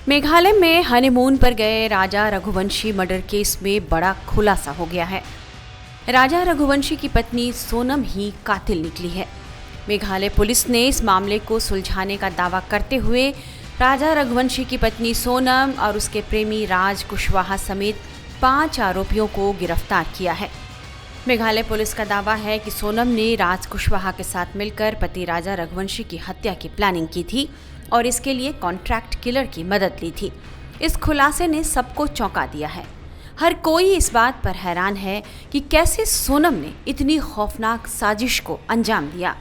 मेघालय में हनीमून पर गए राजा रघुवंशी मर्डर केस में बड़ा खुलासा हो गया है। राजा रघुवंशी की पत्नी सोनम ही कातिल निकली है। मेघालय पुलिस ने इस मामले को सुलझाने का दावा करते हुए राजा रघुवंशी की पत्नी सोनम और उसके प्रेमी राज कुशवाहा समेत 5 आरोपियों को गिरफ्तार किया है। मेघालय पुलिस का दावा है कि सोनम ने राज कुशवाहा के साथ मिलकर पति राजा रघुवंशी की हत्या की प्लानिंग की थी और इसके लिए कॉन्ट्रैक्ट किलर की मदद ली थी। इस खुलासे ने सबको चौंका दिया है। हर कोई इस बात पर हैरान है कि कैसे सोनम ने इतनी खौफनाक साजिश को अंजाम दिया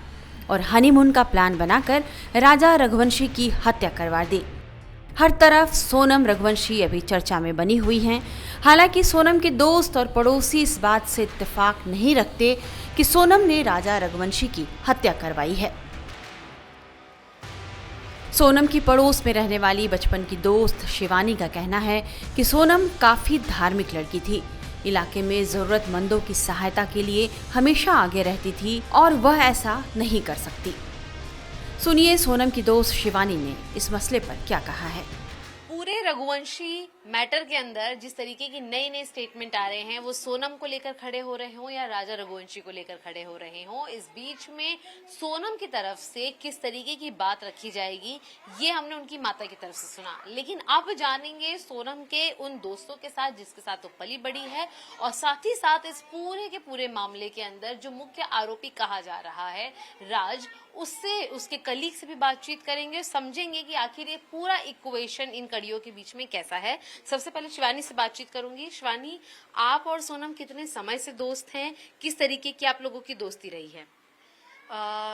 और हनीमून का प्लान बनाकर राजा रघुवंशी की हत्या करवा दी। हर तरफ सोनम रघुवंशी अभी चर्चा में बनी हुई हैं। हालांकि सोनम के दोस्त और पड़ोसी इस बात से इत्तेफाक नहीं रखते कि सोनम ने राजा रघुवंशी की हत्या करवाई है। सोनम की पड़ोस में रहने वाली बचपन की दोस्त शिवानी का कहना है कि सोनम काफ़ी धार्मिक लड़की थी। इलाके में ज़रूरतमंदों की सहायता के लिए हमेशा आगे रहती थी और वह ऐसा नहीं कर सकती। सुनिए सोनम की दोस्त शिवानी ने इस मसले पर क्या कहा है। पूरे रघुवंशी मैटर के अंदर जिस तरीके की नई नई स्टेटमेंट आ रहे हैं, वो सोनम को लेकर खड़े हो रहे हों या राजा रघुवंशी को लेकर खड़े हो रहे हों, इस बीच में सोनम की तरफ से किस तरीके की बात रखी जाएगी, ये हमने उनकी माता की तरफ से सुना। लेकिन अब जानेंगे सोनम के उन दोस्तों के साथ जिसके साथ वो पली बड़ी है, और साथ ही साथ इस पूरे के पूरे मामले के अंदर जो मुख्य आरोपी कहा जा रहा है राज, उससे उसके कलीग से भी बातचीत करेंगे, समझेंगे कि आखिर ये पूरा इक्वेशन इन कड़ियों के बीच में कैसा है। सबसे पहले शिवानी से बातचीत करूंगी। शिवानी, आप और सोनम कितने समय से दोस्त हैं? किस तरीके की आप लोगों की दोस्ती रही है?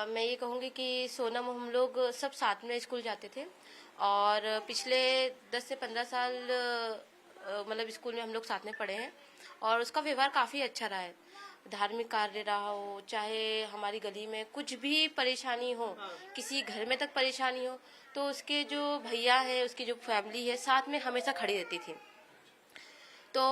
मैं ये कहूँगी कि सोनम हम लोग सब साथ में स्कूल जाते थे और पिछले 10 से 15 साल मतलब स्कूल में हम लोग साथ में पढ़े हैं और उसका व्यवहार काफ़ी अच्छा रहा है। धार्मिक कार्य रहा हो, चाहे हमारी गली में कुछ भी परेशानी हो, किसी घर में तक परेशानी हो, तो उसके जो भैया है, उसकी जो फैमिली है, साथ में हमेशा खड़ी रहती थी। तो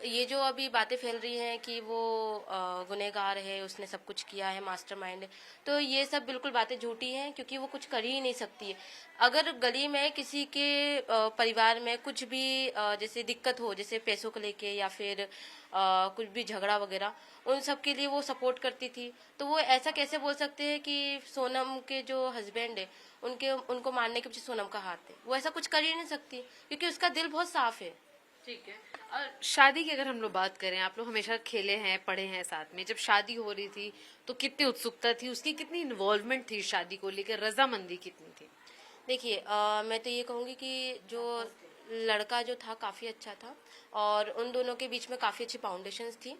ये जो अभी बातें फैल रही हैं कि वो गुनहगार है, उसने सब कुछ किया है, मास्टरमाइंड है, तो ये सब बिल्कुल बातें झूठी हैं, क्योंकि वो कुछ कर ही नहीं सकती है। अगर गली में किसी के परिवार में कुछ भी जैसे दिक्कत हो, जैसे पैसों को लेके या फिर कुछ भी झगड़ा वगैरह, उन सब के लिए वो सपोर्ट करती थी। तो वो ऐसा कैसे बोल सकते हैं कि सोनम के जो हस्बैंड है उनको मारने के पीछे सोनम का हाथ है? वो ऐसा कुछ कर ही नहीं सकती, क्योंकि उसका दिल बहुत साफ है। ठीक है। और शादी की अगर हम लोग बात करें, आप लोग हमेशा खेले हैं, पढ़े हैं साथ में, जब शादी हो रही थी तो कितनी उत्सुकता थी, उसकी कितनी इन्वॉल्वमेंट थी शादी को लेकर, रजामंदी कितनी थी? देखिए, मैं तो ये कहूँगी कि जो लड़का जो था काफ़ी अच्छा था और उन दोनों के बीच में काफ़ी अच्छी फाउंडेशंस थी।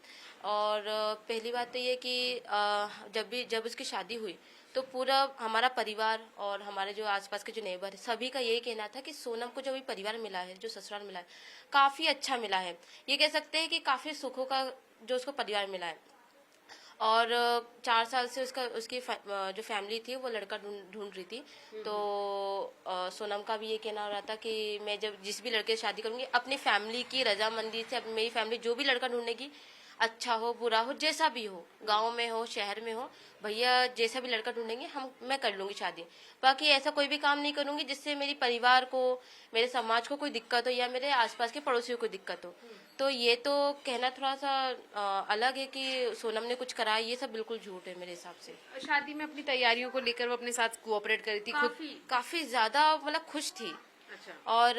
और पहली बात तो ये कि जब उसकी शादी हुई तो पूरा हमारा परिवार और हमारे जो आसपास के जो नेबर है, सभी का यही कहना था कि सोनम को जो भी परिवार मिला है, जो ससुराल मिला है, काफ़ी अच्छा मिला है। ये कह सकते हैं कि काफ़ी सुखों का जो उसको परिवार मिला है। और 4 साल से उसकी जो फैमिली थी वो लड़का ढूंढ रही थी। तो सोनम का भी ये कहना हो रहा था कि मैं जब जिस भी लड़के से शादी करूंगी, अपनी फैमिली की रजामंदी से, मेरी फैमिली जो भी लड़का ढूंढेगी, अच्छा हो बुरा हो जैसा भी हो, गांव में हो शहर में हो, भैया जैसा भी लड़का ढूंढेंगे मैं कर लूंगी शादी। बाकी ऐसा कोई भी काम नहीं करूंगी जिससे मेरे परिवार को, मेरे समाज को कोई दिक्कत हो या मेरे आसपास के पड़ोसियों को दिक्कत हो। तो ये तो कहना थोड़ा सा अलग है कि सोनम ने कुछ करा, ये सब बिल्कुल झूठ है मेरे हिसाब से। शादी में अपनी तैयारियों को लेकर वो अपने साथ कोऑपरेट करी थी, काफी ज्यादा मतलब खुश थी। अच्छा। और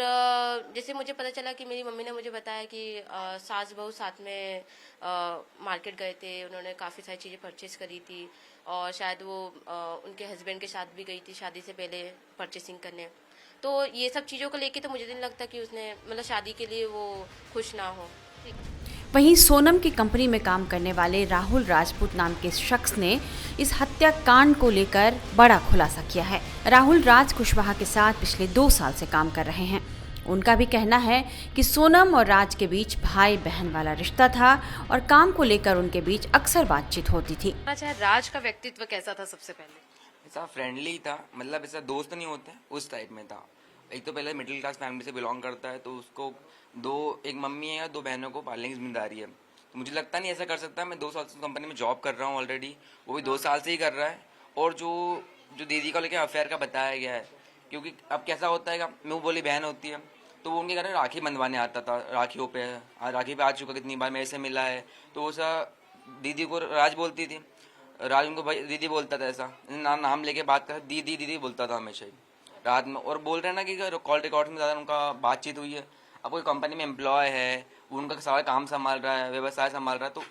जैसे मुझे पता चला कि मेरी मम्मी ने मुझे बताया कि सास बहू साथ में मार्केट गए थे, उन्होंने काफ़ी सारी चीज़ें परचेस करी थी और शायद वो उनके हस्बैंड के साथ भी गई थी शादी से पहले परचेसिंग करने। तो ये सब चीज़ों को लेके तो मुझे नहीं लगता कि उसने मतलब शादी के लिए वो खुश ना हो। वहीं सोनम की कंपनी में काम करने वाले राहुल राजपूत नाम के शख्स ने इस हत्याकांड को लेकर बड़ा खुलासा किया है। राहुल राज कुशवाहा के साथ पिछले 2 साल से काम कर रहे हैं। उनका भी कहना है कि सोनम और राज के बीच भाई बहन वाला रिश्ता था और काम को लेकर उनके बीच अक्सर बातचीत होती थी। अच्छा, राज का व्यक्तित्व कैसा था? सबसे पहले ऐसा फ्रेंडली था, मतलब ऐसा दोस्त नहीं होते उस टाइप में था। एक तो पहले मिडिल क्लास फैमिली से बिलोंग करता है, तो उसको एक मम्मी है या 2 बहनों को पालने की जिम्मेदारी है। तो मुझे लगता नहीं ऐसा कर सकता। मैं 2 साल से कंपनी में जॉब कर रहा हूँ ऑलरेडी, वो भी 2 साल से ही कर रहा है। और जो दीदी को लेकर अफेयर का बताया गया है, क्योंकि अब कैसा होता है, मैं बोली बहन होती है तो वो उनके घर में राखी बंधवाने आता था, राखियों पे राखी पे आ चुका, कितनी बार मेरे से मिला है। तो वो सा दीदी को राज बोलती थी, राज उनको भाई दीदी बोलता था, ऐसा नाम लेके बात कर, दीदी दीदी बोलता था हमेशा ही रात में। और बोल रहे हैं ना कि कॉल रिकॉर्ड में ज़्यादा उनका बातचीत हुई है। अब कोई कंपनी में एम्प्लॉय है, वो उनका सारा काम संभाल रहा है, व्यवसाय संभाल रहा है, तो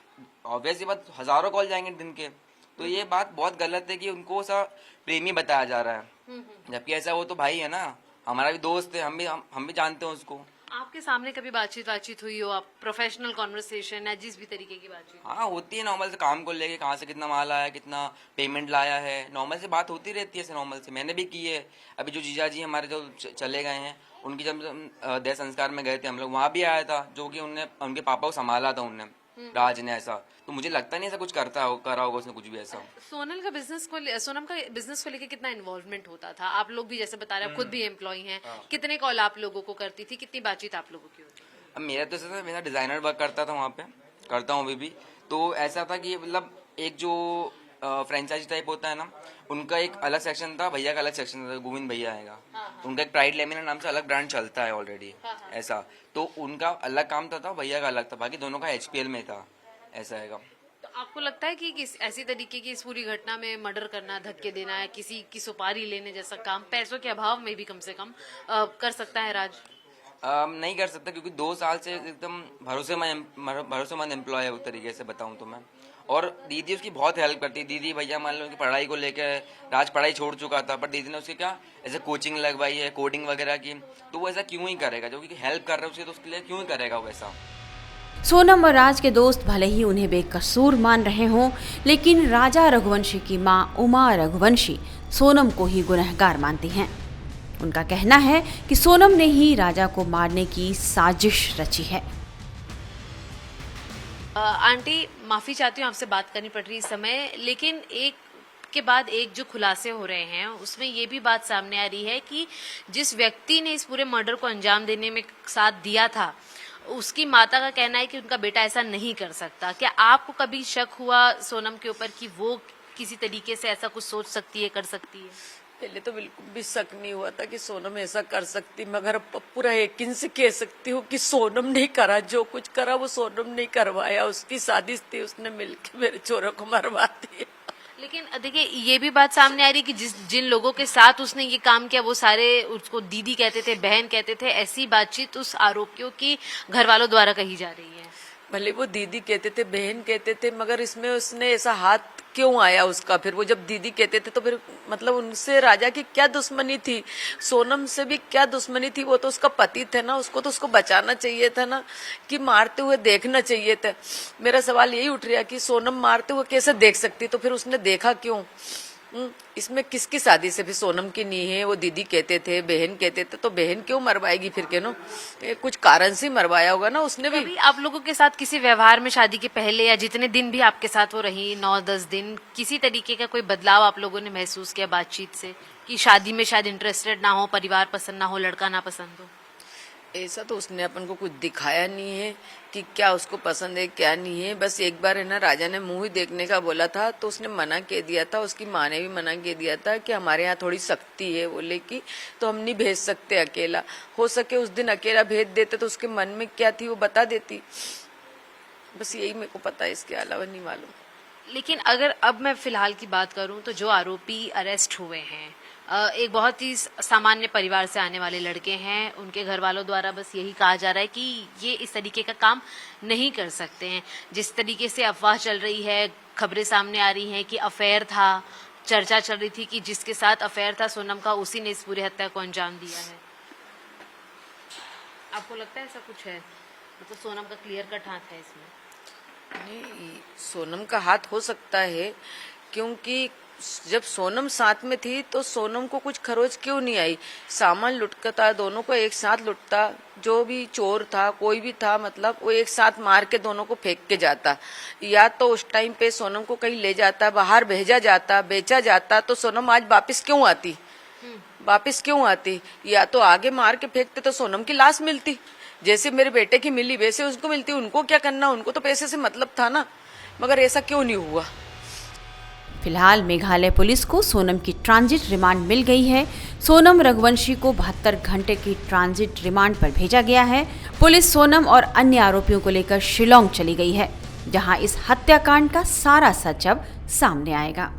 ऑब्वियस ये बात हज़ारों कॉल जाएंगे दिन के। तो ये बात बहुत गलत है कि उनको सा प्रेमी बताया जा रहा है, जबकि ऐसा वो तो भाई है ना, हमारा भी दोस्त है, हम भी जानते हैं उसको। आपके सामने कभी बातचीत हुई हो, आप प्रोफेशनल कॉन्वर्सेशन या जिस भी तरीके की बातचीत? हाँ होती है नॉर्मल से, काम को लेके कहाँ से कितना माल आया, कितना पेमेंट लाया है, नॉर्मल से बात होती रहती है, नॉर्मल से मैंने भी की है। अभी जो जीजा जी हमारे जो चले गए हैं, उनकी जब देह संस्कार में गए थे हम लोग, वहाँ भी आया था, जो कि उनके पापा को संभाला था उनने, राज ने। ऐसा तो मुझे लगता नहीं ऐसा कुछ करा होगा उसने कुछ भी ऐसा। सोनम का बिजनेस को लेके कितना इन्वॉल्वमेंट होता था? आप लोग भी जैसे बता रहे हैं, खुद भी एम्प्लॉय हैं, कितने कॉल आप लोगों को करती थी, कितनी बातचीत आप लोगों की होती थी? अब मेरा तो ऐसा था, मेरा डिज़ाइनर वर्क करता था वहाँ पे, करता हूँ अभी भी। तो ऐसा था कि मतलब एक जो फ्रेंचाइजी टाइप होता है ना, उनका एक अलग सेक्शन था, भैया का अलग सेक्शन था, गोविंद भैया आएगा, उनका एक प्राइड लेमिना नाम से अलग ब्रांड चलता है ऑलरेडी, ऐसा। तो उनका अलग काम था, भैया का अलग था, बाकी दोनों का HPL में था, ऐसा है। तो आपको लगता है कि ऐसी तरीके की इस पूरी घटना में मर्डर करना, धक्के देना है, किसी की सुपारी लेने जैसा काम पैसों के अभाव में भी कम से कम कर सकता है राज? नहीं कर सकता, क्योंकि 2 साल से एकदम भरोसेमंद एम्प्लॉय है, उस तरीके से बताऊं तो मैं। और दीदी उसकी बहुत हेल्प करती है। दीदी भैया मान लो कि पढ़ाई को लेकर, राज पढ़ाई छोड़ चुका था, पर दीदी ने उसके क्या ऐसे कोचिंग लगवाई है, कोडिंग वगैरह की। तो वो ऐसा क्यों ही करेगा, जो कि हेल्प कर रहा है उसके, तो उसके लिए क्यों ही करेगा वो ऐसा। सोनम और राज के दोस्त भले ही उन्हें बेकसूर मान रहे हों, लेकिन राजा रघुवंशी की मां उमा रघुवंशी सोनम को ही गुनहगार मानती हैं। उनका कहना है कि सोनम ने ही राजा को मारने की साजिश रची है। आंटी, माफी चाहती हूँ, आपसे बात करनी पड़ रही इस समय, लेकिन एक के बाद एक जो खुलासे हो रहे हैं उसमें ये भी बात सामने आ रही है कि जिस व्यक्ति ने इस पूरे मर्डर को अंजाम देने में साथ दिया था, उसकी माता का कहना है कि उनका बेटा ऐसा नहीं कर सकता। क्या आपको कभी शक हुआ सोनम के ऊपर कि वो किसी तरीके से ऐसा कुछ सोच सकती है, कर सकती है? पहले तो बिल्कुल भी शक नहीं हुआ था कि सोनम ऐसा कर सकती, मगर अब पूरा यकीन से कह सकती हूँ कि सोनम नहीं करा, जो कुछ करा वो सोनम नहीं करवाया, उसकी साजिश थी, उसने मिलकर मेरे चोरों को मरवा दिया। लेकिन देखिए, ये भी बात सामने आ रही है कि जिन लोगों के साथ उसने ये काम किया वो सारे उसको दीदी कहते थे, बहन कहते थे। ऐसी बातचीत उस आरोपियों की घर वालों द्वारा कही जा रही है। भले वो दीदी कहते थे, बहन कहते थे, मगर इसमें उसने ऐसा हाथ क्यों आया उसका? फिर वो जब दीदी कहते थे तो फिर मतलब उनसे राजा की क्या दुश्मनी थी, सोनम से भी क्या दुश्मनी थी? वो तो उसका पति थे ना, उसको तो उसको बचाना चाहिए था ना, कि मारते हुए देखना चाहिए था। मेरा सवाल यही उठ रहा कि सोनम मारते हुए कैसे देख सकती, तो फिर उसने देखा क्यों? इसमें किसकी शादी से भी सोनम की नहीं है? वो दीदी कहते थे, बहन कहते थे, तो बहन क्यों मरवाएगी फिर? के नो कुछ कारण से मरवाया होगा ना उसने भी। कभी आप लोगों के साथ किसी व्यवहार में शादी के पहले या जितने दिन भी आपके साथ वो रही, 9-10 दिन, किसी तरीके का कोई बदलाव आप लोगों ने महसूस किया बातचीत से, कि शादी में शायद इंटरेस्टेड ना हो, परिवार पसंद ना हो, लड़का ना पसंद हो? ऐसा तो उसने अपन को कुछ दिखाया नहीं है कि क्या उसको पसंद है क्या नहीं है। बस एक बार है ना, राजा ने मुंह ही देखने का बोला था तो उसने मना कह दिया था, उसकी माँ ने भी मना कह दिया था कि हमारे यहाँ थोड़ी सख्ती है बोले की, तो हम नहीं भेज सकते अकेला। हो सके उस दिन अकेला भेज देते तो उसके मन में क्या थी वो बता देती। बस यही मेरे को पता है, इसके अलावा नहीं मालूम। लेकिन अगर अब मैं फिलहाल की बात करूं तो जो आरोपी अरेस्ट हुए हैं, एक बहुत ही सामान्य परिवार से आने वाले लड़के हैं। उनके घर वालों द्वारा बस यही कहा जा रहा है कि ये इस तरीके का काम नहीं कर सकते हैं। जिस तरीके से अफवाह चल रही है, खबरें सामने आ रही हैं कि अफेयर था, चर्चा चल रही थी कि जिसके साथ अफेयर था सोनम का, उसी ने इस पूरी हत्या को अंजाम दिया है। आपको लगता है ऐसा कुछ है? मतलब सोनम का क्लियर कट हाथ है इसमें? नहीं, सोनम का हाथ हो सकता है, क्योंकि जब सोनम साथ में थी तो सोनम को कुछ खरोच क्यों नहीं आई? सामान लुटता था, दोनों को एक साथ लुटता, जो भी चोर था कोई भी था, मतलब वो एक साथ मार के दोनों को फेंक के जाता। या तो उस टाइम पे सोनम को कहीं ले जाता, बाहर भेजा जाता, बेचा जाता, तो सोनम आज वापिस क्यों आती? वापिस क्यों आती? या तो आगे मार के फेंकते तो सोनम की लाश मिलती, जैसे मेरे बेटे की मिली वैसे उसको मिलती। उनको क्या करना, उनको तो पैसे से मतलब था ना, मगर ऐसा क्यों नहीं हुआ? फिलहाल मेघालय पुलिस को सोनम की ट्रांजिट रिमांड मिल गई है। सोनम रघुवंशी को 72 घंटे की ट्रांजिट रिमांड पर भेजा गया है। पुलिस सोनम और अन्य आरोपियों को लेकर शिलोंग चली गई है, जहां इस हत्याकांड का सारा सच अब सामने आएगा।